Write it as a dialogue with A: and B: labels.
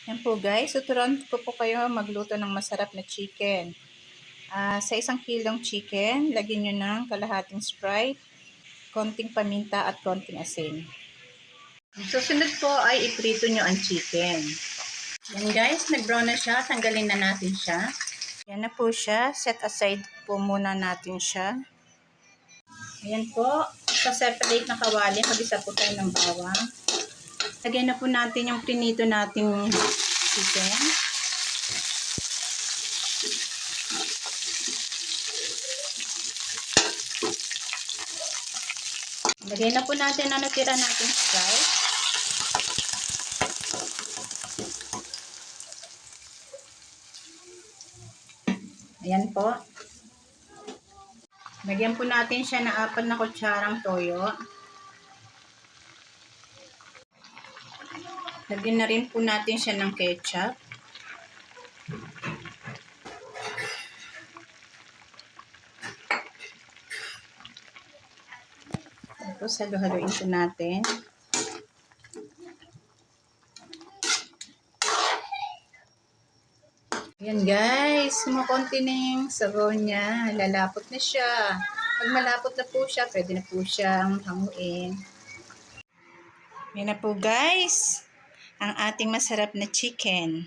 A: Yan po guys, tuturuan ko po kayo magluto ng masarap na chicken. Sa 1 kilong chicken, lagyan nyo ng kalahating Sprite, konting paminta at konting asin. Susunod po ay iprito nyo ang chicken. Yan guys, nag-brown na siya, tanggalin na natin siya. Yan na po siya, set aside po muna natin siya. Ayan po, sa separate na kawali, mag-isa po tayo ng bawang. Lagyan na po natin yung prinito nating chicken. Lagyan na po natin ang natira nating Sprite. Ayan po. Lagyan po natin siya ng 4 na kutsarang toyo. Lagyan na rin po natin siya ng ketchup. Tapos halo-haloin po natin. Ayan guys, kumukunti na yung sabaw niya. Lalapot na siya. Pag malapot na po siya, pwede na po siyang hanguin. Ayan na po guys, ang ating masarap na chicken.